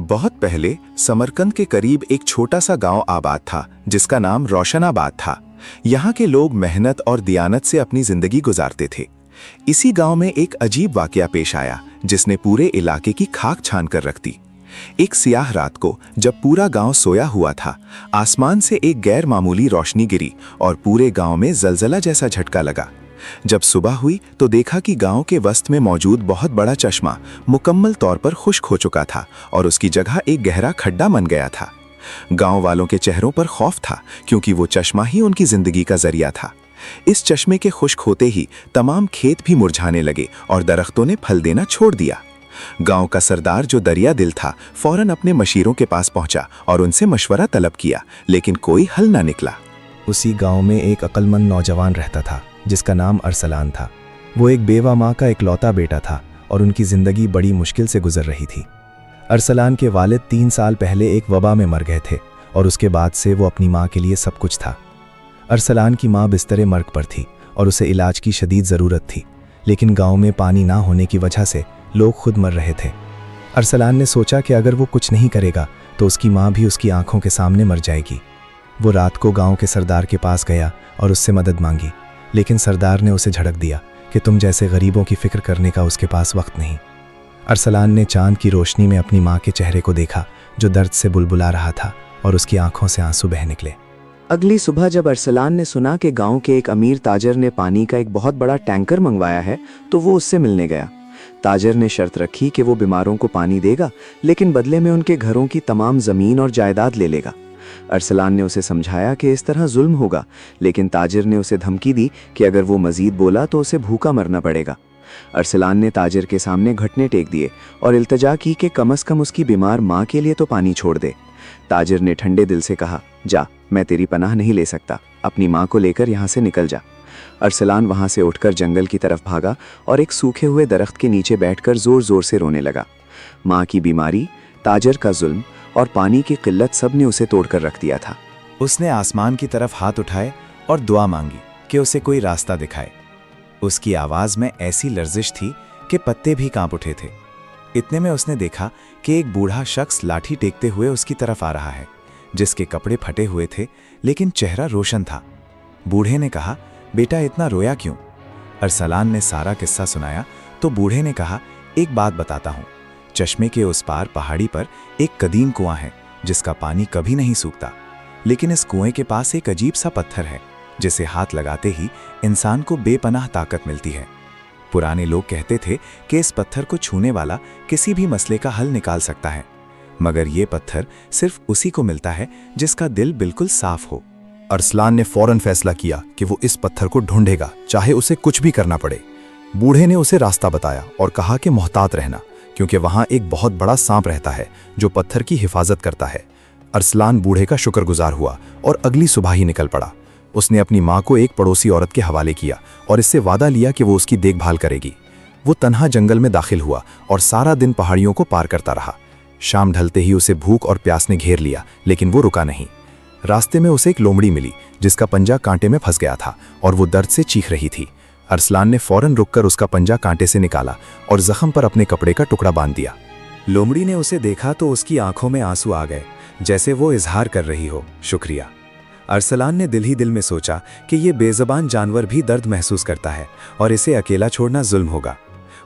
बहुत पहले समरकंद के करीब एक छोटा सा गांव आबाद था जिसका नाम रोशनाबाद था। यहाँ के लोग मेहनत और दियानत से अपनी जिंदगी गुजारते थे। इसी गांव में एक अजीब वाकया पेश आया जिसने पूरे इलाके की खाक छान कर रख दी। एक सियाह रात को जब पूरा गांव सोया हुआ था, आसमान से एक गैर मामूली रोशनी गिरी और पूरे गांव में जलजला जैसा झटका लगा। जब सुबह हुई तो देखा कि गांव के वस्त में मौजूद बहुत बड़ा चश्मा मुकम्मल तौर पर खुश्क हो चुका था और उसकी जगह एक गहरा खड्डा बन गया था। गांव वालों के चेहरों पर खौफ था क्योंकि वो चश्मा ही उनकी जिंदगी का जरिया था। इस चश्मे के खुश्क होते ही तमाम खेत भी मुरझाने लगे और दरख्तों ने फल देना छोड़ दिया। गांव का सरदार जो दरिया दिल था, फौरन अपने मशीरों के पास पहुंचा और उनसे मशवरा तलब किया, लेकिन कोई हल ना निकला। उसी गांव में एक अक्लमंद नौजवान रहता था जिसका नाम अरसलान था। वो एक बेवा माँ का इकलौता बेटा था और उनकी जिंदगी बड़ी मुश्किल से गुजर रही थी। अरसलान के वालिद 3 साल पहले एक वबा में मर गए थे और उसके बाद से वो अपनी माँ के लिए सब कुछ था। अरसलान की माँ बिस्तरे मर्ग पर थी और उसे इलाज की शदीद ज़रूरत थी, लेकिन गांव में पानी ना होने की वजह से लोग खुद मर रहे थे। अरसलान ने सोचा कि अगर वो कुछ नहीं करेगा तो उसकी माँ भी उसकी आंखों के सामने मर जाएगी। वो रात को गांव के सरदार के पास गया और उससे मदद मांगी, लेकिन सरदार ने उसे झड़क दिया कि तुम जैसे गरीबों की फिक्र करने का उसके पास वक्त नहीं। अरसलान ने चांद की रोशनी में अपनी माँ के चेहरे को देखा जो दर्द से बुलबुला रहा था और उसकी आंखों से आंसू बह निकले। अगली सुबह जब अरसलान ने सुना कि गांव के एक अमीर ताजर ने पानी का एक बहुत बड़ा टैंकर मंगवाया है तो वो उससे मिलने गया। ताजर ने शर्त रखी कि वो बीमारों को पानी देगा, लेकिन बदले में उनके घरों की तमाम ज़मीन और जायदाद ले लेगा। अरसलान ने उसे समझाया कि इस तरह जुल्म होगा, लेकिन ताजिर ने उसे धमकी दी कि अगर वो मजीद बोला तो उसे भूखा मरना पड़ेगा। अरसलान ने ताजिर के सामने घुटने टेक दिए और इल्तजा की कि कम से कम उसकी बीमार माँ के लिए तो पानी छोड़ दे। ताजिर ने ठंडे दिल से कहा, जा, मैं तेरी पनाह नहीं ले सकता, अपनी माँ को लेकर यहाँ से निकल जा। अरसलान वहाँ से उठकर जंगल की तरफ भागा और एक सूखे हुए दरख्त के नीचे बैठकर जोर जोर से रोने लगा। माँ की बीमारी, ताजिर का जुल्म और पानी की किल्लत सब ने उसे तोड़कर रख दिया था। उसने आसमान की तरफ हाथ उठाए और दुआ मांगी कि उसे कोई रास्ता दिखाए। उसकी आवाज में ऐसी लर्जिश थी कि पत्ते भी कांप उठे थे। इतने में उसने देखा कि एक बूढ़ा शख्स लाठी टेकते हुए उसकी तरफ आ रहा है, जिसके कपड़े फटे हुए थे लेकिन चेहरा रोशन था। बूढ़े ने कहा, बेटा इतना रोया क्यों? अरसलान ने सारा किस्सा सुनाया तो बूढ़े ने कहा, एक बात बताता हूँ। चश्मे के उस पार पहाड़ी पर एक कदीम कुआं है जिसका पानी कभी नहीं सूखता, लेकिन इस कुएं के पास एक अजीब सा पत्थर है जिसे हाथ लगाते ही इंसान को बेपनाह ताकत मिलती है। पुराने लोग कहते थे कि इस पत्थर को छूने वाला किसी भी मसले का हल निकाल सकता है, मगर ये पत्थर सिर्फ उसी को मिलता है जिसका दिल बिल्कुल साफ हो। अरसलान ने फौरन फैसला किया कि वो इस पत्थर को ढूंढेगा, चाहे उसे कुछ भी करना पड़े। बूढ़े ने उसे रास्ता बताया और कहा कि मोहतात रहना, क्योंकि वहां एक बहुत बड़ा सांप रहता है जो पत्थर की हिफाजत करता है। अरसलान बूढ़े का शुक्रगुजार हुआ और अगली सुबह ही निकल पड़ा। उसने अपनी माँ को एक पड़ोसी औरत के हवाले किया और इससे वादा लिया कि वो उसकी देखभाल करेगी। वो तन्हा जंगल में दाखिल हुआ और सारा दिन पहाड़ियों को पार करता रहा। शाम ढलते ही उसे भूख और प्यास ने घेर लिया, लेकिन वो रुका नहीं। रास्ते में उसे एक लोमड़ी मिली जिसका पंजा कांटे में फंस गया था और वो दर्द से चीख रही थी। अरसलान ने फौरन रुककर उसका पंजा कांटे से निकाला और जख्म पर अपने कपड़े का टुकड़ा बांध दिया। लोमड़ी ने उसे देखा तो उसकी आंखों में आंसू आ गए, जैसे वो इजहार कर रही हो, शुक्रिया। अरसलान ने दिल ही दिल में सोचा कि ये बेज़बान जानवर भी दर्द महसूस करता है और इसे अकेला छोड़ना जुल्म होगा।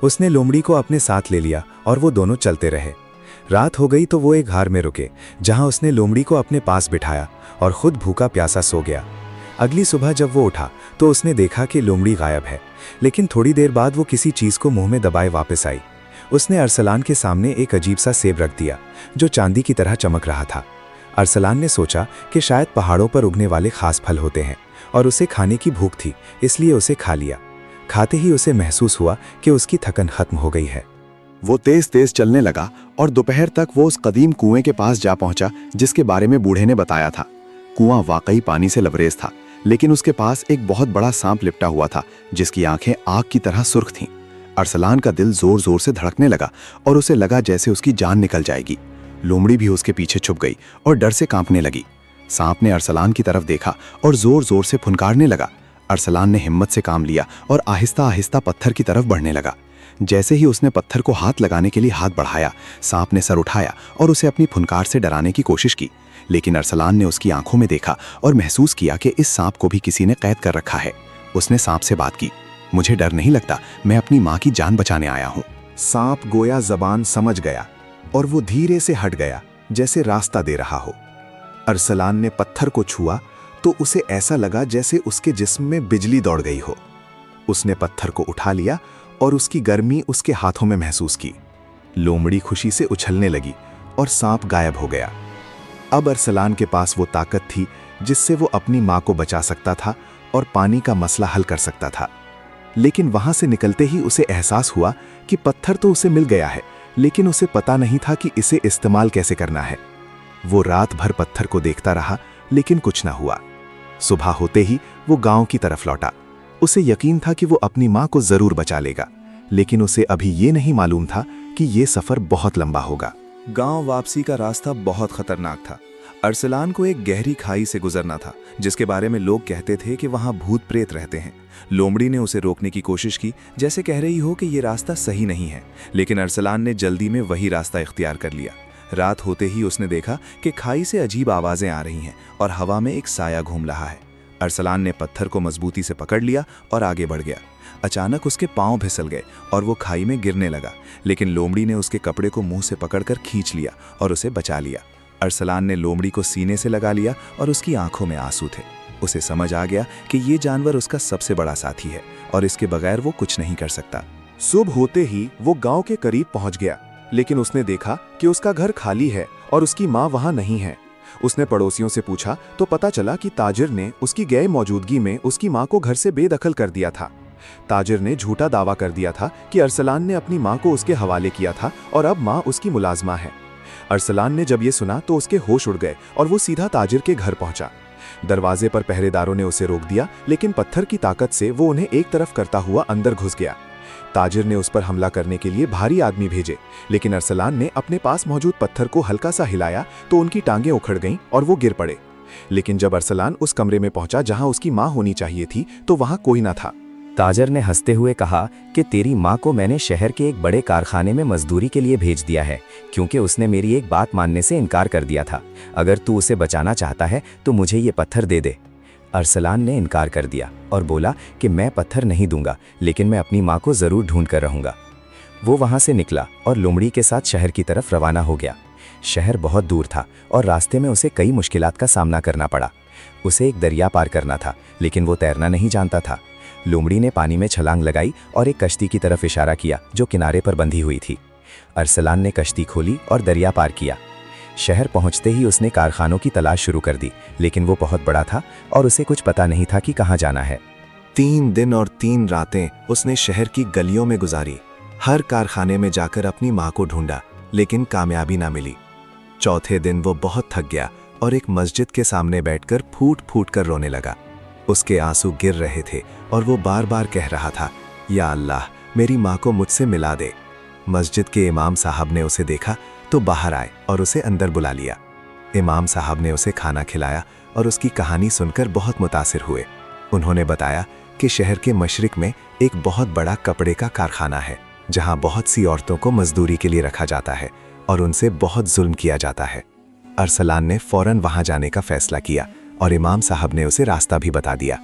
उसने लोमड़ी को अपने साथ ले लिया और वो दोनों चलते रहे। रात हो गई तो वो एक घार में रुके, जहां उसने लोमड़ी को अपने पास बिठाया और खुद भूखा प्यासा सो गया। अगली सुबह जब वो उठा तो उसने देखा कि लोमड़ी गायब है, लेकिन थोड़ी देर बाद वो किसी चीज़ को मुंह में दबाए वापस आई। उसने अरसलान के सामने एक अजीब सा सेब रख दिया जो चांदी की तरह चमक रहा था। अरसलान ने सोचा कि शायद पहाड़ों पर उगने वाले खास फल होते हैं और उसे खाने की भूख थी, इसलिए उसे खा लिया। खाते ही उसे महसूस हुआ कि उसकी थकन खत्म हो गई है। वो तेज तेज चलने लगा और दोपहर तक वो उस कदीम कुएं के पास जा पहुंचा जिसके बारे में बूढ़े ने बताया था। कुआं वाकई पानी से लबरेज था, लेकिन उसके पास एक बहुत बड़ा सांप लिपटा हुआ था जिसकी आंखें आग की तरह सुर्ख थीं। अरसलान का दिल जोर जोर से धड़कने लगा और उसे लगा जैसे उसकी जान निकल जाएगी। लोमड़ी भी उसके पीछे छुप गई और डर से कांपने लगी। सांप ने अरसलान की तरफ देखा और जोर जोर से फुनकारने लगा। अरसलान ने हिम्मत से काम लिया और आहिस्ता आहिस्ता पत्थर की तरफ बढ़ने लगा। जैसे ही उसने पत्थर को हाथ लगाने के लिए हाथ बढ़ाया, सांप ने सर उठाया और उसे अपनी फुनकार से डराने की कोशिश की। लेकिन अरसलान ने उसकी आंखों में देखा और महसूस किया कि इस सांप को भी किसी ने कैद कर रखा है। उसने सांप से बात की, मुझे डर नहीं लगता, मैं अपनी माँ की जान बचाने आया हूँ। सांप गोया जबान समझ गया और वो धीरे से हट गया, जैसे रास्ता दे रहा हो। अरसलान ने पत्थर को छुआ तो उसे ऐसा लगा जैसे उसके जिस्म में बिजली दौड़ गई हो। उसने पत्थर को उठा लिया और उसकी गर्मी उसके हाथों में महसूस की। लोमड़ी खुशी से उछलने लगी और सांप गायब हो गया। अब अरसलान के पास वो ताकत थी जिससे वो अपनी माँ को बचा सकता था और पानी का मसला हल कर सकता था। लेकिन वहां से निकलते ही उसे एहसास हुआ कि पत्थर तो उसे मिल गया है, लेकिन उसे पता नहीं था कि इसे इस्तेमाल कैसे करना है। वो रात भर पत्थर को देखता रहा, लेकिन कुछ ना हुआ। सुबह होते ही वो गांव की तरफ लौटा। उसे यकीन था कि वो अपनी माँ को जरूर बचा लेगा, लेकिन उसे अभी ये नहीं मालूम था कि ये सफर बहुत लंबा होगा। गांव वापसी का रास्ता बहुत खतरनाक था। अरसलान को एक गहरी खाई से गुजरना था, जिसके बारे में लोग कहते थे कि वहां भूत प्रेत रहते हैं। लोमड़ी ने उसे रोकने की कोशिश की, जैसे कह रही हो कि ये रास्ता सही नहीं है, लेकिन अरसलान ने जल्दी में वही रास्ता इख्तियार कर लिया। रात होते ही उसने देखा कि खाई से अजीब आवाजें आ रही हैं और हवा में एक साया घूम रहा है। अरसलान ने पत्थर को मजबूती से पकड़ लिया और आगे बढ़ गया। अचानक उसके पांव फिसल गए और वो खाई में गिरने लगा, लेकिन लोमड़ी ने उसके कपड़े को मुंह से पकड़कर खींच लिया और उसे बचा लिया। अरसलान ने लोमड़ी को सीने से लगा लिया और उसकी आंखों में आंसू थे। उसे समझ आ गया कि ये जानवर उसका सबसे बड़ा साथी है और इसके बगैर वो कुछ नहीं कर सकता। सुबह होते ही वो गांव के करीब पहुंच गया, लेकिन उसने देखा कि उसका घर खाली है और उसकी माँ वहां नहीं है। उसने पड़ोसियों से पूछा तो पता चला कि ताजिर ने उसकी गैर मौजूदगी में उसकी माँ को घर से बेदखल कर दिया था। ताजिर ने झूठा दावा कर दिया था कि अरसलान ने अपनी माँ को उसके हवाले किया था और अब माँ उसकी मुलाजमा है। अरसलान ने जब ये सुना तो उसके होश उड़ गए और वो सीधा ताजिर के घर पहुंचा। दरवाजे पर पहरेदारों ने उसे रोक दिया, लेकिन पत्थर की ताकत से वो उन्हें एक तरफ करता हुआ अंदर घुस गया। ताजिर ने उस पर हमला करने के लिए भारी आदमी भेजे, लेकिन अरसलान ने अपने पास मौजूद पत्थर को हल्का सा हिलाया तो उनकी टांगें उखड़ गईं और वो गिर पड़े। लेकिन जब अरसलान उस कमरे में पहुंचा जहां उसकी माँ होनी चाहिए थी तो वहां कोई ना था। ताजर ने हंसते हुए कहा कि तेरी माँ को मैंने शहर के एक बड़े कारखाने में मजदूरी के लिए भेज दिया है, क्योंकि उसने मेरी एक बात मानने से इनकार कर दिया था। अगर तू उसे बचाना चाहता है तो मुझे ये पत्थर दे दे। अरसलान ने इनकार कर दिया और बोला कि मैं पत्थर नहीं दूंगा, लेकिन मैं अपनी माँ को ज़रूर ढूंढ कर रहूँगा। वो वहाँ से निकला और लोमड़ी के साथ शहर की तरफ रवाना हो गया। शहर बहुत दूर था और रास्ते में उसे कई मुश्किलात का सामना करना पड़ा। उसे एक दरिया पार करना था, लेकिन वो तैरना नहीं जानता था। लोमड़ी ने पानी में छलांग लगाई और एक कश्ती की तरफ इशारा किया जो किनारे पर बंधी हुई थी। अरसलान ने कश्ती खोली और दरिया पार किया। शहर पहुंचते ही उसने कारखानों की तलाश शुरू कर दी, लेकिन वो बहुत बड़ा था और उसे कुछ पता नहीं था कि कहाँ जाना है। 3 दिन और 3 रातें उसने शहर की गलियों में गुजारी। हर कारखाने में जाकर अपनी माँ को ढूंढा, लेकिन कामयाबी ना मिली। चौथे दिन वो बहुत थक गया और एक मस्जिद के सामने बैठकर फूट फूट कर रोने लगा। उसके आंसू गिर रहे थे और वो बार बार कह रहा था, या अल्लाह, मेरी माँ को मुझसे मिला दे। मस्जिद के इमाम साहब ने उसे देखा तो बाहर आए और उसे अंदर बुला लिया। इमाम साहब ने उसे खाना खिलाया और उसकी कहानी सुनकर बहुत मुतासिर हुए। उन्होंने बताया कि शहर के मशरिक में एक बहुत बड़ा कपड़े का कारखाना है, जहां बहुत सी औरतों को मजदूरी के लिए रखा जाता है और उनसे बहुत जुल्म किया जाता है। अरसलान ने फौरन वहां जाने का फैसला किया और इमाम साहब ने उसे रास्ता भी बता दिया।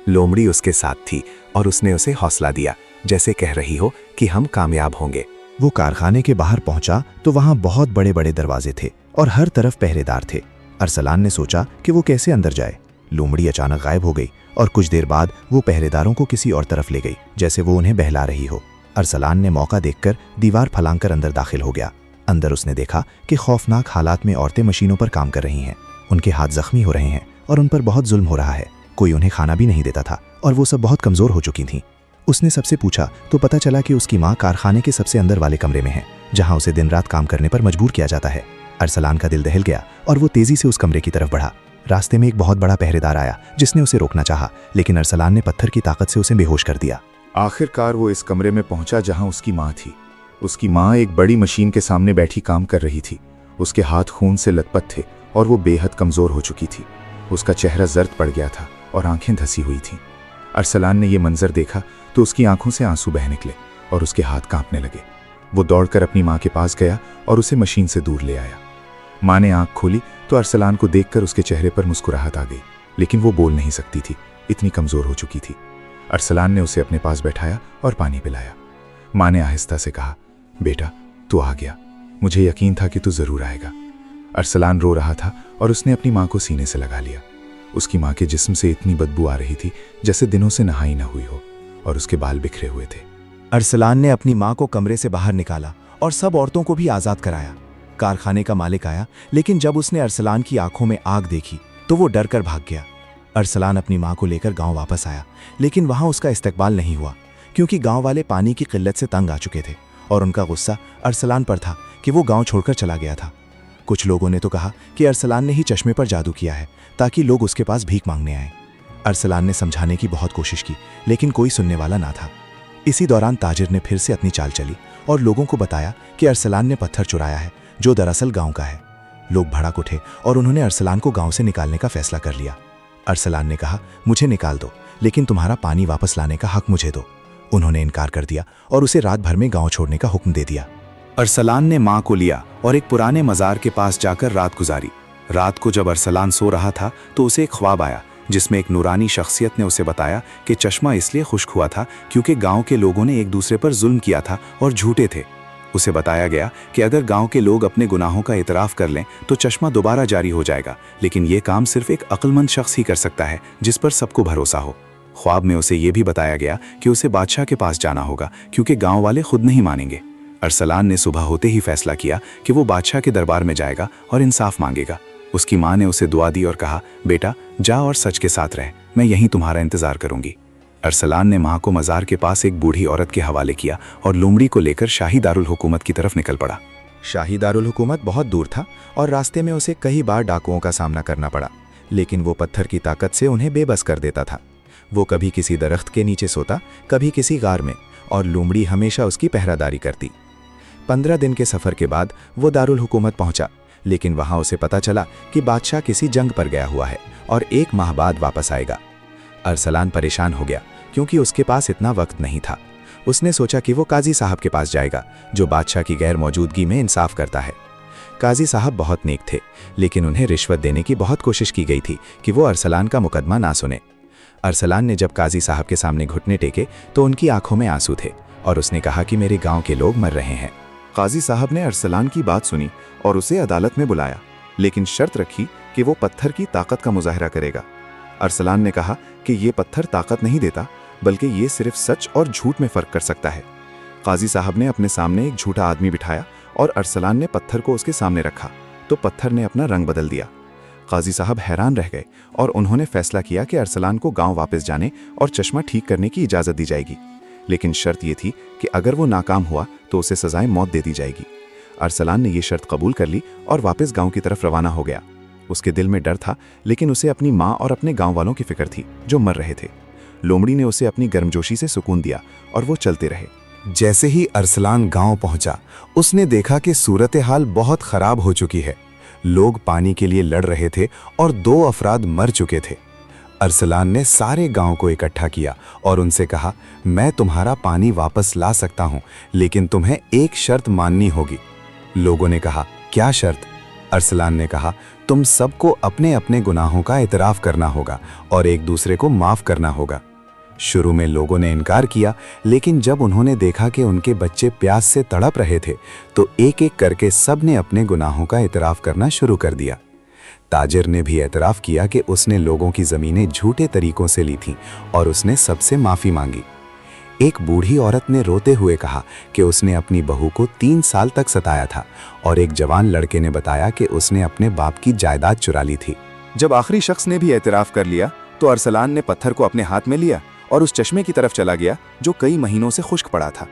लोमड़ी उसके साथ थी और उसने उसे हौसला दिया, जैसे कह रही हो कि हम कामयाब होंगे। वो कारखाने के बाहर पहुंचा तो वहां बहुत बड़े बड़े दरवाजे थे और हर तरफ पहरेदार थे। अरसलान ने सोचा कि वो कैसे अंदर जाए। लोमड़ी अचानक गायब हो गई और कुछ देर बाद वो पहरेदारों को किसी और तरफ ले गई, जैसे वो उन्हें बहला रही हो। अरसलान ने मौका देखकर दीवार फलांग कर अंदर दाखिल हो गया। अंदर उसने देखा कि खौफनाक हालात में औरतें मशीनों पर काम कर रही हैं। उनके हाथ जख्मी हो रहे हैं और उन पर बहुत जुल्म हो रहा है। कोई उन्हें खाना भी नहीं देता था और वो सब बहुत कमज़ोर हो चुकी थीं। उसने सबसे पूछा तो पता चला कि उसकी माँ कारखाने के सबसे अंदर वाले कमरे में है, जहाँ उसे दिन रात काम करने पर मजबूर किया जाता है। अरसलान का दिल दहल गया और वो तेज़ी से उस कमरे की तरफ बढ़ा। रास्ते में एक बहुत बड़ा पहरेदार आया जिसने उसे रोकना चाहा, लेकिन अरसलान ने पत्थर की ताकत से उसे बेहोश कर दिया। आखिरकार वो इस कमरे में पहुंचा जहां उसकी माँ थी। उसकी माँ एक बड़ी मशीन के सामने बैठी काम कर रही थी। उसके हाथ खून से लथपथ थे और वो बेहद कमज़ोर हो चुकी थी। उसका चेहरा जर्द पड़ गया था और आंखें धसी हुई थीं। अरसलान ने यह मंजर देखा तो उसकी आंखों से आंसू बह निकले और उसके हाथ कांपने लगे। वो दौड़कर अपनी माँ के पास गया और उसे मशीन से दूर ले आया। माँ ने आंख खोली तो अरसलान को देखकर उसके चेहरे पर मुस्कुराहट आ गई, लेकिन वो बोल नहीं सकती थी, इतनी कमजोर हो चुकी थी। अरसलान ने उसे अपने पास बैठाया और पानी पिलाया। माँ ने आहिस्ता से कहा, बेटा तू आ गया, मुझे यकीन था कि तू जरूर आएगा। अरसलान रो रहा था और उसने अपनी माँ को सीने से लगा लिया। उसकी माँ के जिस्म से इतनी बदबू आ रही थी जैसे दिनों से नहाई न हुई हो, और उसके बाल बिखरे हुए थे। अरसलान ने अपनी माँ को कमरे से बाहर निकाला और सब औरतों को भी आज़ाद कराया। कारखाने का मालिक आया, लेकिन जब उसने अरसलान की आंखों में आग देखी तो वो डर कर भाग गया। अरसलान अपनी माँ को लेकर गांव वापस आया, लेकिन वहां उसका इस्तकबाल नहीं हुआ, क्योंकि गांव वाले पानी की किल्लत से तंग आ चुके थे और उनका गुस्सा अरसलान पर था कि वो गांव छोड़कर चला गया था। कुछ लोगों ने तो कहा कि अरसलान ने ही चश्मे पर जादू किया है ताकि लोग उसके पास भीख मांगने आए। अरसलान ने समझाने की बहुत कोशिश की, लेकिन कोई सुनने वाला ना था। इसी दौरान ताजिर ने फिर से अपनी चाल चली और लोगों को बताया कि अरसलान ने पत्थर चुराया है जो दरअसल गांव का है। लोग भड़क उठे और उन्होंने अरसलान को गांव से निकालने का फैसला कर लिया। अरसलान ने कहा, मुझे निकाल दो, लेकिन तुम्हारा पानी वापस लाने का हक मुझे दो। उन्होंने इनकार कर दिया और उसे रात भर में गांव छोड़ने का हुक्म दे दिया। अरसलान ने माँ को लिया और एक पुराने मज़ार के पास जाकर रात गुजारी। रात को जब अरसलान सो रहा था तो उसे एक ख्वाब आया जिसमें एक नूरानी शख्सियत ने उसे बताया कि चश्मा इसलिए खुश्क हुआ था क्योंकि गांव के लोगों ने एक दूसरे पर जुल्म किया था और झूठे थे। उसे बताया गया कि अगर गांव के लोग अपने गुनाहों का इतराफ़ कर लें तो चश्मा दोबारा जारी हो जाएगा, लेकिन ये काम सिर्फ एक अक्लमंद शख्स ही कर सकता है जिस पर सबको भरोसा हो। ख्वाब में उसे ये भी बताया गया कि उसे बादशाह के पास जाना होगा क्योंकि गांव वाले खुद नहीं मानेंगे। अरसलान ने सुबह होते ही फैसला किया कि वो बादशाह के दरबार में जाएगा और इंसाफ मांगेगा। उसकी माँ ने उसे दुआ दी और कहा, बेटा जा और सच के साथ रह, मैं यहीं तुम्हारा इंतजार करूंगी। अरसलान ने माँ को मज़ार के पास एक बूढ़ी औरत के हवाले किया और लोमड़ी को लेकर शाही दारुल हुकूमत की तरफ निकल पड़ा। शाही दारुल हुकूमत बहुत दूर था और रास्ते में उसे कई बार डाकुओं का सामना करना पड़ा, लेकिन वो पत्थर की ताकत से उन्हें बेबस कर देता था। वो कभी किसी दरख्त के नीचे सोता, कभी किसी गार में, और लोमड़ी हमेशा उसकी पहरादारी करती। 15 दिन के सफ़र के बाद वो दारुल हुकूमत पहुंचा, लेकिन वहां उसे पता चला कि बादशाह किसी जंग पर गया हुआ है और 1 माह बाद वापस आएगा। अरसलान परेशान हो गया क्योंकि उसके पास इतना वक्त नहीं था। उसने सोचा कि वो काजी साहब के पास जाएगा जो बादशाह की गैर मौजूदगी में इंसाफ करता है। काजी साहब बहुत नेक थे, लेकिन उन्हें रिश्वत देने की बहुत कोशिश की गई थी कि वो अरसलान का मुकदमा ना सुने। अरसलान ने जब काजी साहब के सामने घुटने टेके तो उनकी आंखों में आंसू थे और उसने कहा कि मेरे गांव के लोग मर रहे हैं। काजी साहब ने अरसलान की बात सुनी और उसे अदालत में बुलाया, लेकिन शर्त रखी कि वो पत्थर की ताकत का मुजाहरा करेगा। अरसलान ने कहा कि ये पत्थर ताकत नहीं देता, बल्कि ये सिर्फ सच और झूठ में फ़र्क कर सकता है। काजी साहब ने अपने सामने एक झूठा आदमी बिठाया और अरसलान ने पत्थर को उसके सामने रखा तो पत्थर ने अपना रंग बदल दिया। काजी साहब हैरान रह गए और उन्होंने फैसला किया कि अरसलान को गांव वापस जाने और चश्मा ठीक करने की इजाज़त दी जाएगी, लेकिन शर्त यह थी कि अगर वो नाकाम हुआ तो उसे सजाए मौत दे दी जाएगी। अरसलान ने यह शर्त कबूल कर ली और वापस गांव की तरफ रवाना हो गया। उसके दिल में डर था, लेकिन उसे अपनी माँ और अपने गांव वालों की फिक्र थी जो मर रहे थे। लोमड़ी ने उसे अपनी गर्मजोशी से सुकून दिया और वो चलते रहे। जैसे ही अरसलान गांव पहुंचा, उसने देखा कि सूरत हाल बहुत खराब हो चुकी है। लोग पानी के लिए लड़ रहे थे और 2 अफराद मर चुके थे। अरसलान ने सारे गांव को इकट्ठा किया और उनसे कहा, मैं तुम्हारा पानी वापस ला सकता हूं, लेकिन तुम्हें एक शर्त माननी होगी। लोगों ने कहा, क्या शर्त? अरसलान ने कहा, तुम सबको अपने अपने गुनाहों का इतराफ करना होगा और एक दूसरे को माफ करना होगा। शुरू में लोगों ने इनकार किया, लेकिन जब उन्होंने देखा कि उनके बच्चे प्यास से तड़प रहे थे तो एक एक करके सब ने अपने गुनाहों का इतराफ करना शुरू कर दिया। ताजिर ने भी एतराफ़ किया कि उसने लोगों की ज़मीनें झूठे तरीकों से ली थीं और उसने सबसे माफ़ी मांगी। एक बूढ़ी औरत ने रोते हुए कहा कि उसने अपनी बहू को 3 साल तक सताया था और एक जवान लड़के ने बताया कि उसने अपने बाप की जायदाद चुरा ली थी। जब आखिरी शख्स ने भी एतराफ़ कर लिया तो अरसलान ने पत्थर को अपने हाथ में लिया और उस चश्मे की तरफ चला गया जो कई महीनों से खुश्क पड़ा था।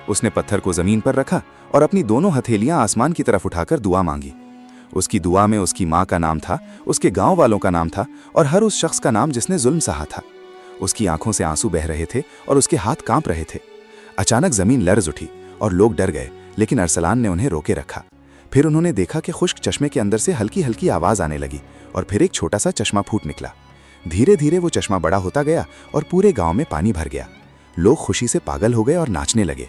उसने पत्थर को ज़मीन पर रखा और अपनी दोनों हथेलियां आसमान की तरफ उठाकर दुआ मांगी। उसकी दुआ में उसकी माँ का नाम था, उसके गांव वालों का नाम था और हर उस शख्स का नाम जिसने जुल्म सहा था। उसकी आंखों से आंसू बह रहे थे और उसके हाथ कांप रहे थे। अचानक ज़मीन लर्ज उठी और लोग डर गए, लेकिन अरसलान ने उन्हें रोके रखा। फिर उन्होंने देखा कि खुश्क चश्मे के अंदर से हल्की हल्की आवाज़ आने लगी और फिर एक छोटा सा चश्मा फूट निकला। धीरे धीरे वो चश्मा बड़ा होता गया और पूरे गांव में पानी भर गया। लोग खुशी से पागल हो गए और नाचने लगे।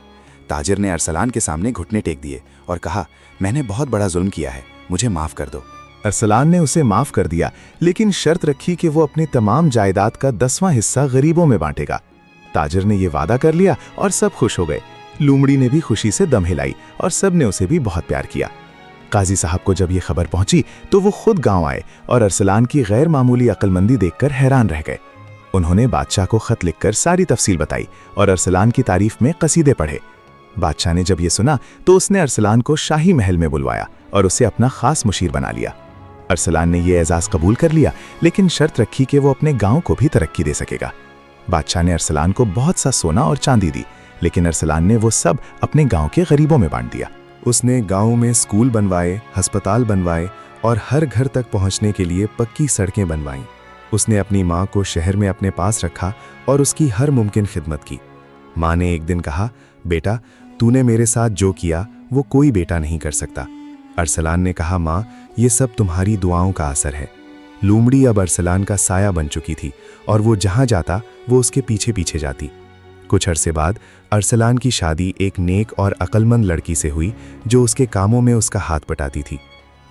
ताजिर ने अरसलान के सामने घुटने टेक दिए और कहा, मैंने बहुत बड़ा जुल्म किया है, मुझे माफ कर दो। अरसलान ने उसे माफ कर दिया, लेकिन शर्त रखी कि वो अपनी तमाम जायदाद का 10वां हिस्सा गरीबों में बांटेगा। ताजिर ने ये वादा कर लिया और सब खुश हो गए। लूमड़ी ने भी खुशी से दम हिलाई और सब ने उसे भी बहुत प्यार किया। काजी साहब को जब ये खबर पहुंची तो वो खुद गांव आए और अरसलान की गैर मामूली अक्लमंदी देखकर हैरान रह गए। उन्होंने बादशाह को खत लिखकर सारी तफसील बताई और अरसलान की तारीफ में कसीदे पढ़े। बादशाह ने जब ये सुना तो उसने अरसलान को शाही महल में बुलवाया और उसे अपना खास मुशीर बना लिया। अरसलान ने यह एजाज कबूल कर लिया, लेकिन शर्त रखी कि वो अपने गांव को भी तरक्की दे सकेगा। बादशाह ने अरसलान को बहुत सा सोना और चांदी दी, लेकिन अरसलान ने वो सब अपने गांव के गरीबों में बांट दिया। उसने गांव में स्कूल बनवाए, अस्पताल बनवाए और हर घर तक पहुंचने के लिए पक्की सड़कें बनवाईं। उसने अपनी माँ को शहर में अपने पास रखा और उसकी हर मुमकिन खिदमत की। माँ ने एक दिन कहा, बेटा, तूने मेरे साथ जो किया वो कोई बेटा नहीं कर सकता। अरसलान ने कहा, माँ, ये सब तुम्हारी दुआओं का असर है। लूमड़ी अब अरसलान का साया बन चुकी थी और वो जहाँ जाता वो उसके पीछे पीछे जाती। कुछ अरसे बाद अरसलान की शादी एक नेक और अक्लमंद लड़की से हुई जो उसके कामों में उसका हाथ बटाती थी।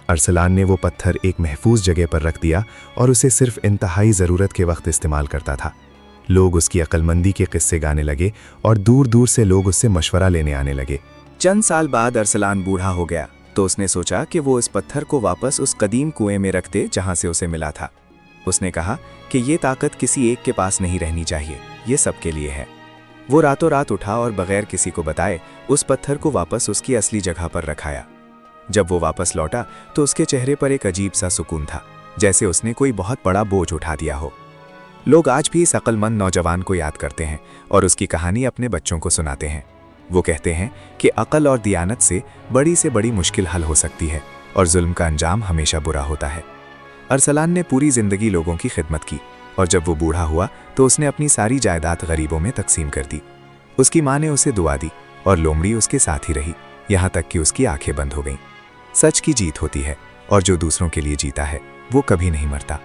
अरसलान ने वो पत्थर एक महफूज जगह पर रख दिया और उसे सिर्फ इंतहाई ज़रूरत के वक्त इस्तेमाल करता था। लोग उसकी अक्लमंदी के किस्से गाने लगे और दूर दूर से लोग उससे मशवरा लेने आने लगे। चंद साल बाद अरसलान बूढ़ा हो गया तो उसने सोचा कि वो इस पत्थर को वापस उस कदीम कुएं में रख दे जहां से उसे मिला था। उसने कहा कि ये ताकत किसी एक के पास नहीं रहनी चाहिए, ये सबके लिए है। वो रातों रात उठा और बगैर किसी को बताए उस पत्थर को वापस उसकी असली जगह पर रखाया। जब वो वापस लौटा तो उसके चेहरे पर एक अजीब सा सुकून था, जैसे उसने कोई बहुत बड़ा बोझ उठा दिया हो। लोग आज भी इस अक्लमंद नौजवान को याद करते हैं और उसकी कहानी अपने बच्चों को सुनाते हैं। वो कहते हैं कि अक्ल और दियानत से बड़ी मुश्किल हल हो सकती है और जुल्म का अंजाम हमेशा बुरा होता है। अरसलान ने पूरी जिंदगी लोगों की खिदमत की और जब वो बूढ़ा हुआ तो उसने अपनी सारी जायदाद गरीबों में तकसीम कर दी। उसकी माँ ने उसे दुआ दी और लोमड़ी उसके साथ ही रही, यहाँ तक कि उसकी आंखें बंद हो गईं। सच की जीत होती है और जो दूसरों के लिए जीता है वो कभी नहीं मरता।